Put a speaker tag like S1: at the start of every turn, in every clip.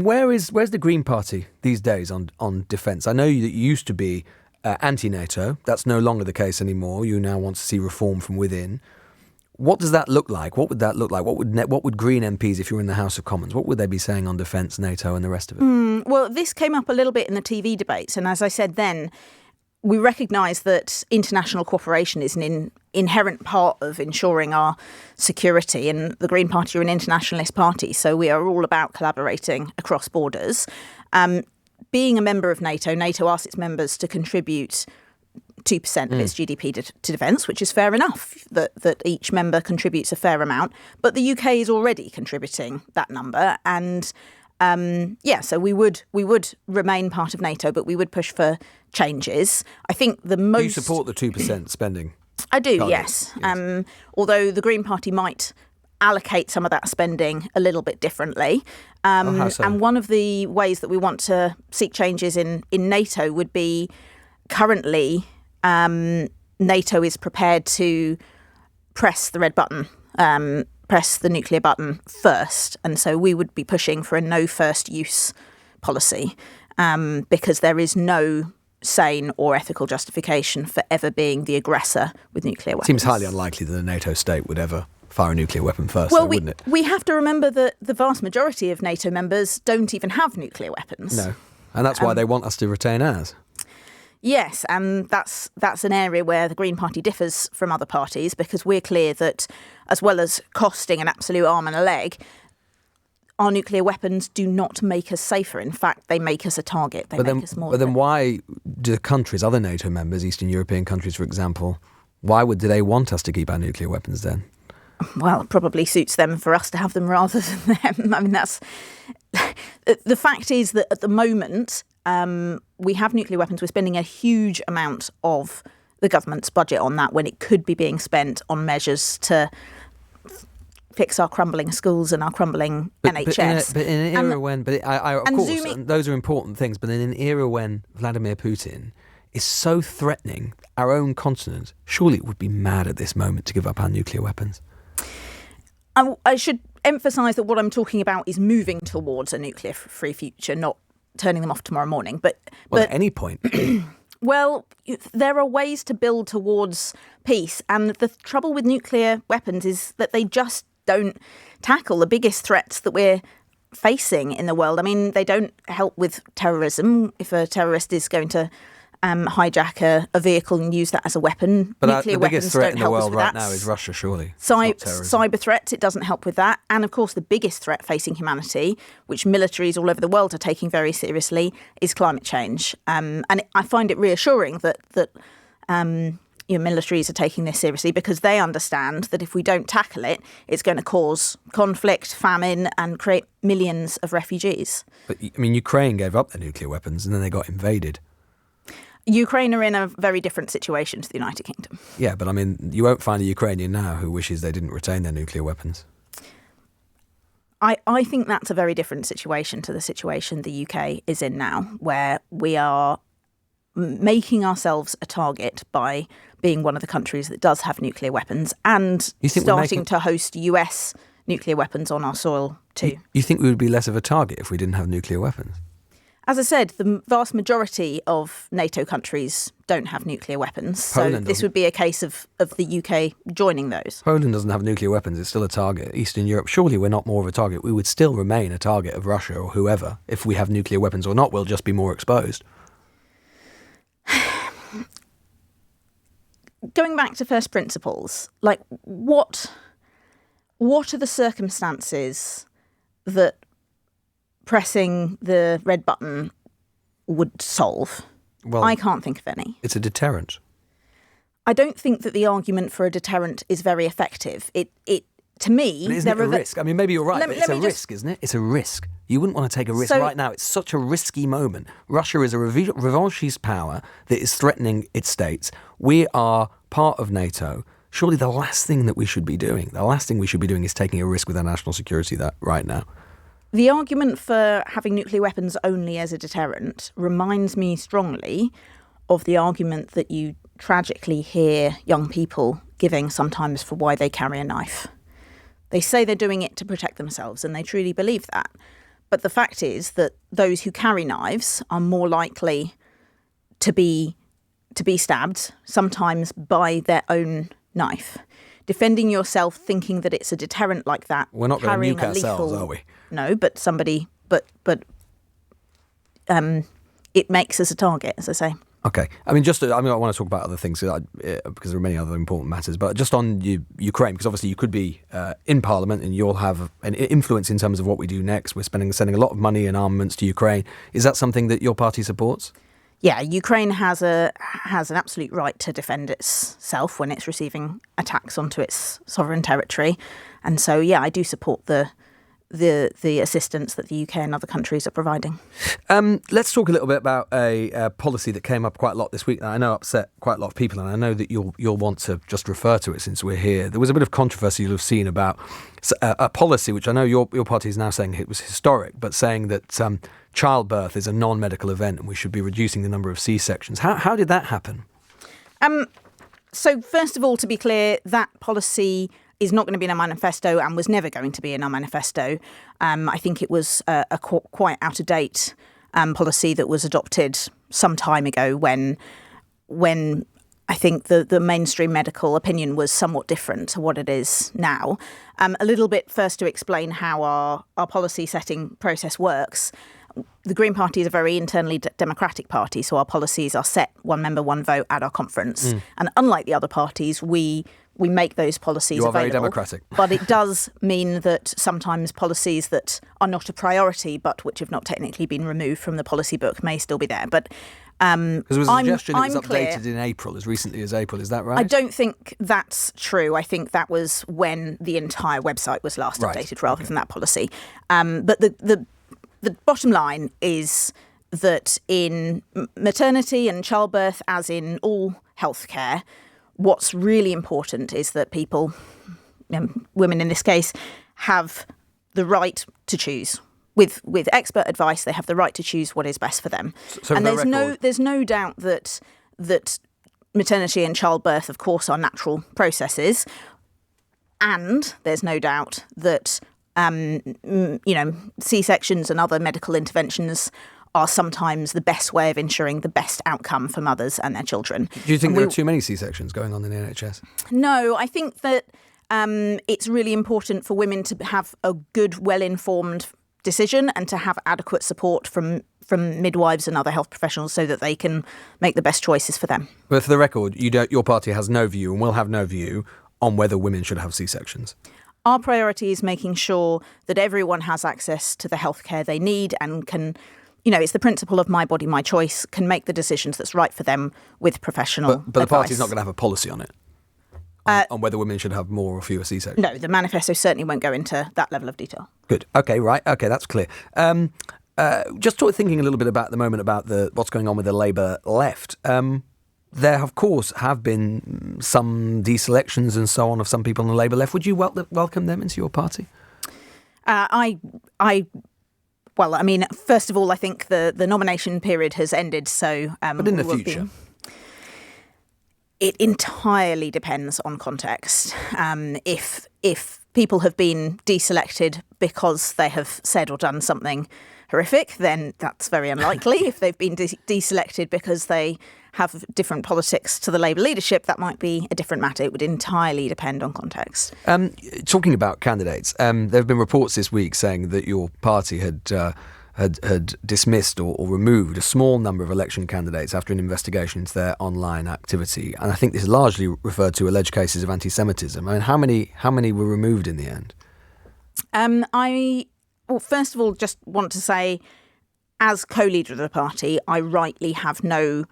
S1: Where's the Green Party these days on defence? I know that you used to be anti-NATO. That's no longer the case anymore. You now want to see reform from within. What does that look like? What would that look like? What would Green MPs, if you were in the House of Commons, what would they be saying on defence, NATO and the rest of it?
S2: Well, this came up a little bit in the TV debates. And as I said then, we recognise that international cooperation is an inherent part of ensuring our security. And the Green Party are an internationalist party, so we are all about collaborating across borders. Being a member of NATO, NATO asks its members to contribute 2% of its GDP to defence, which is fair enough that each member contributes a fair amount. But the UK is already contributing that number. And so we would remain part of NATO, but we would push for changes. I think the most...
S1: Do you support the 2% spending?
S2: I do, yes. Although the Green Party might allocate some of that spending a little bit differently.
S1: How so?
S2: And one of the ways that we want to seek changes in NATO would be currently... NATO is prepared to press the red button, press the nuclear button first. And so we would be pushing for a no first use policy because there is no sane or ethical justification for ever being the aggressor with nuclear weapons.
S1: Seems highly unlikely that a NATO state would ever fire a nuclear weapon first, wouldn't it?
S2: We have to remember that the vast majority of NATO members don't even have nuclear weapons.
S1: No. And that's why they want us to retain ours.
S2: Yes, and that's an area where the Green Party differs from other parties because we're clear that as well as costing an absolute arm and a leg, our nuclear weapons do not make us safer. In fact, they make us a target. They make us more.
S1: But then why do countries, other NATO members, Eastern European countries, for example, do they want us to keep our nuclear weapons then?
S2: Well, it probably suits them for us to have them rather than them. I mean, that's... The fact is that at the moment... we have nuclear weapons. We're spending a huge amount of the government's budget on that when it could be being spent on measures to fix our crumbling schools and our crumbling NHS.
S1: But in an era of course, those are important things, but in an era when Vladimir Putin is so threatening our own continent, surely it would be mad at this moment to give up our nuclear weapons.
S2: I should emphasise that what I'm talking about is moving towards a nuclear-free future, not turning them off tomorrow morning. But
S1: at any point.
S2: Well, there are ways to build towards peace. And the trouble with nuclear weapons is that they just don't tackle the biggest threats that we're facing in the world. I mean, they don't help with terrorism. If a terrorist is going to hijack a vehicle and use that as a weapon,
S1: but the biggest threat in the world right now is Russia, surely.
S2: Cyber threats, it doesn't help with that. And of course, the biggest threat facing humanity, which militaries all over the world are taking very seriously, is climate change. And I find it reassuring that militaries are taking this seriously because they understand that if we don't tackle it, it's going to cause conflict, famine, and create millions of refugees.
S1: But I mean, Ukraine gave up their nuclear weapons and then they got invaded.
S2: Ukraine are in a very different situation to the United Kingdom.
S1: Yeah, but I mean, you won't find a Ukrainian now who wishes they didn't retain their nuclear weapons.
S2: I think that's a very different situation to the situation the UK is in now, where we are making ourselves a target by being one of the countries that does have nuclear weapons and starting to host US nuclear weapons on our soil too.
S1: You think we would be less of a target if we didn't have nuclear weapons?
S2: As I said, the vast majority of NATO countries don't have nuclear weapons. So this would be a case of the UK joining those.
S1: Poland doesn't have nuclear weapons. It's still a target. Eastern Europe, surely we're not more of a target. We would still remain a target of Russia or whoever. If we have nuclear weapons or not, we'll just be more exposed.
S2: Going back to first principles, like what are the circumstances that pressing the red button would solve?
S1: Well,
S2: I can't think of any.
S1: It's a deterrent.
S2: I don't think that the argument for a deterrent is very effective. It to me,
S1: but isn't it a risk? I mean, maybe you're right, but it's a risk, isn't it? It's a risk. You wouldn't want to take a risk right now. It's such a risky moment. Russia is a revanchist power that is threatening its states. We are part of NATO. Surely the last thing that we should be doing, is taking a risk with our national security right now.
S2: The argument for having nuclear weapons only as a deterrent reminds me strongly of the argument that you tragically hear young people giving sometimes for why they carry a knife. They say they're doing it to protect themselves, and they truly believe that. But the fact is that those who carry knives are more likely to be stabbed, sometimes by their own knife. Defending yourself, thinking that it's a deterrent like that.
S1: We're not going to nuke ourselves, are we?
S2: No, but it makes us a target, as I say.
S1: Okay. I want to talk about other things because there are many other important matters. But just on Ukraine, because obviously you could be in Parliament and you'll have an influence in terms of what we do next. We're sending a lot of money and armaments to Ukraine. Is that something that your party supports?
S2: Yeah, Ukraine has an absolute right to defend itself when it's receiving attacks onto its sovereign territory. And so, yeah, I do support the assistance that the UK and other countries are providing.
S1: Let's talk a little bit about a policy that came up quite a lot this week that I know upset quite a lot of people, and I know that you'll want to just refer to it since we're here. There was a bit of controversy you'll have seen about a policy which I know your party is now saying it was historic, but saying that childbirth is a non-medical event and we should be reducing the number of C-sections. How did that happen?
S2: So first of all, to be clear, that policy is not going to be in our manifesto and was never going to be in our manifesto. I think it was a quite out-of-date policy that was adopted some time ago when I think the mainstream medical opinion was somewhat different to what it is now. A little bit first to explain how our policy setting process works. The Green Party is a very internally democratic party, so our policies are set one member, one vote at our conference. And unlike the other parties, we make those policies available.
S1: You are very democratic.
S2: But it does mean that sometimes policies that are not a priority but which have not technically been removed from the policy book may still be there. But
S1: because there was a suggestion it was updated in April, as recently as April. Is that right?
S2: I don't think that's true. I think that was when the entire website was last updated rather than that policy. But the bottom line is that in maternity and childbirth, as in all healthcare, what's really important is that people, women in this case, have the right to choose. With expert advice, they have the right to choose what is best for them.
S1: So
S2: and there's no doubt that maternity and childbirth, of course, are natural processes. And there's no doubt that C-sections and other medical interventions are sometimes the best way of ensuring the best outcome for mothers and their children.
S1: Do you think there are too many C-sections going on in the NHS?
S2: No, I think that it's really important for women to have a good, well-informed decision and to have adequate support from midwives and other health professionals so that they can make the best choices for them.
S1: But for the record, your party has no view and will have no view on whether women should have C-sections.
S2: Our priority is making sure that everyone has access to the healthcare they need and can, it's the principle of my body, my choice, can make the decisions that's right for them with professional advice.
S1: But the party's not going to have a policy on it, on whether women should have more or fewer C-sections?
S2: No, the manifesto certainly won't go into that level of detail.
S1: Good. Okay, right. Okay, that's clear. Just thinking a little bit about the moment about what's going on with the Labour left. There, of course, have been some deselections and so on of some people on the Labour left. Would you welcome them into your party?
S2: First of all, I think the nomination period has ended. So,
S1: but in the future,
S2: it entirely depends on context. If people have been deselected because they have said or done something horrific, then that's very unlikely. If they've been deselected because they have different politics to the Labour leadership, that might be a different matter. It would entirely depend on context.
S1: Talking about candidates, there have been reports this week saying that your party had dismissed or removed a small number of election candidates after an investigation into their online activity. And I think this is largely referred to alleged cases of anti-Semitism. I mean, how many were removed in the end?
S2: First of all, just want to say, as co-leader of the party, I rightly have no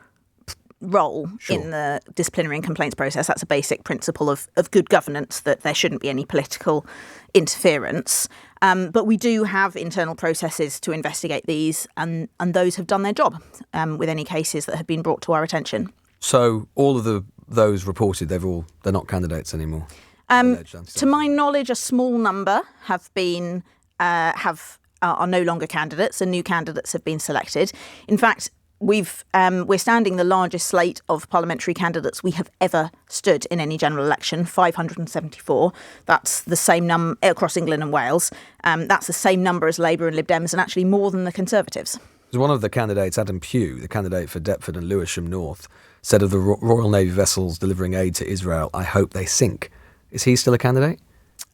S2: role in the disciplinary and complaints process. That's a basic principle of good governance, that there shouldn't be any political interference. But we do have internal processes to investigate these, and those have done their job with any cases that have been brought to our attention.
S1: So all of those reported, they're not candidates anymore?
S2: To my knowledge, a small number have been are no longer candidates, and new candidates have been selected. In fact, We're standing the largest slate of parliamentary candidates we have ever stood in any general election, 574. That's the same number across England and Wales. That's the same number as Labour and Lib Dems, and actually more than the Conservatives.
S1: One of the candidates, Adam Pugh, the candidate for Deptford and Lewisham North, said of the Royal Navy vessels delivering aid to Israel, "I hope they sink." Is he still a candidate?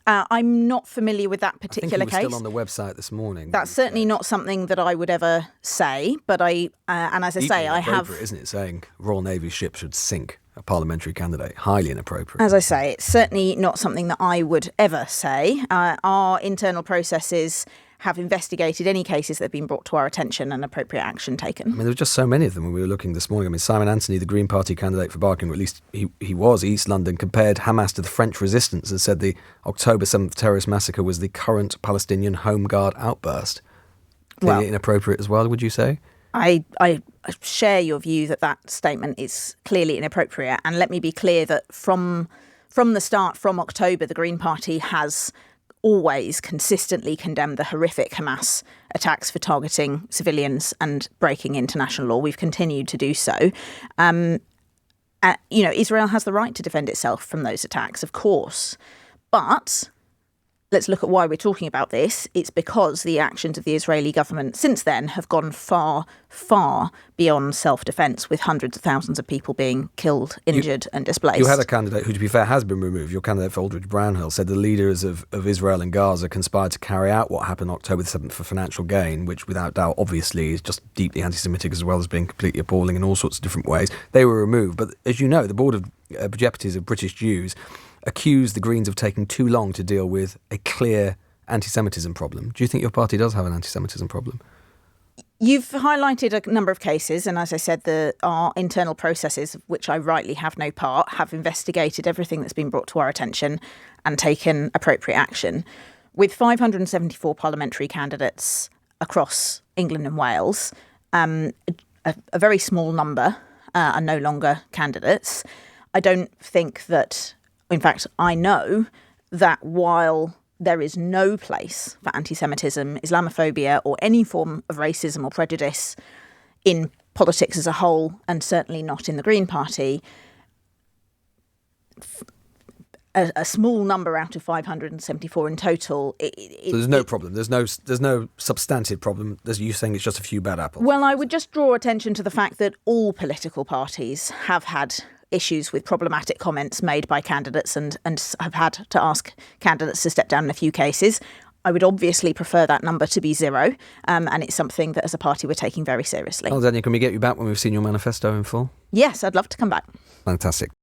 S2: I'm not familiar with that particular case.
S1: I think he was still on the website this morning.
S2: That's certainly not something that I would ever say, but I have...
S1: Isn't it, saying Royal Navy ship should sink a parliamentary candidate? Highly inappropriate.
S2: As I say, it's certainly not something that I would ever say. Our internal processes have investigated any cases that have been brought to our attention and appropriate action taken.
S1: There were just so many of them when we were looking this morning. Simon Anthony, the Green Party candidate for Barking, or at least he was East London, compared Hamas to the French resistance and said the October 7th terrorist massacre was the current Palestinian Home Guard outburst. Clearly inappropriate as well, would you say?
S2: I share your view that statement is clearly inappropriate. And let me be clear that from the start, from October, the Green Party has always consistently condemned the horrific Hamas attacks for targeting civilians and breaking international law. We've continued to do so. Israel has the right to defend itself from those attacks, of course. But let's look at why we're talking about this. It's because the actions of the Israeli government since then have gone far, far beyond self-defence, with hundreds of thousands of people being killed, injured and displaced.
S1: You had a candidate who, to be fair, has been removed. Your candidate for Aldridge Brownhill said the leaders of Israel and Gaza conspired to carry out what happened October the 7th for financial gain, which without doubt, obviously, is just deeply anti-Semitic as well as being completely appalling in all sorts of different ways. They were removed. But as you know, the Board of Deputies of British Jews accused the Greens of taking too long to deal with a clear anti-Semitism problem. Do you think your party does have an anti-Semitism problem?
S2: You've highlighted a number of cases, and as I said, our internal processes, of which I rightly have no part, have investigated everything that's been brought to our attention and taken appropriate action. With 574 parliamentary candidates across England and Wales, a very small number are no longer candidates. I don't think that... In fact, I know that while there is no place for anti-Semitism, Islamophobia or any form of racism or prejudice in politics as a whole, and certainly not in the Green Party, a small number out of 574 in total.
S1: So there's no problem. There's no substantive problem. You're saying it's just a few bad apples.
S2: Well, I would just draw attention to the fact that all political parties have had issues with problematic comments made by candidates and have had to ask candidates to step down in a few cases. I would obviously prefer that number to be zero, and it's something that as a party we're taking very seriously.
S1: Well, Daniel, can we get you back when we've seen your manifesto in full?
S2: Yes, I'd love to come back.
S1: Fantastic.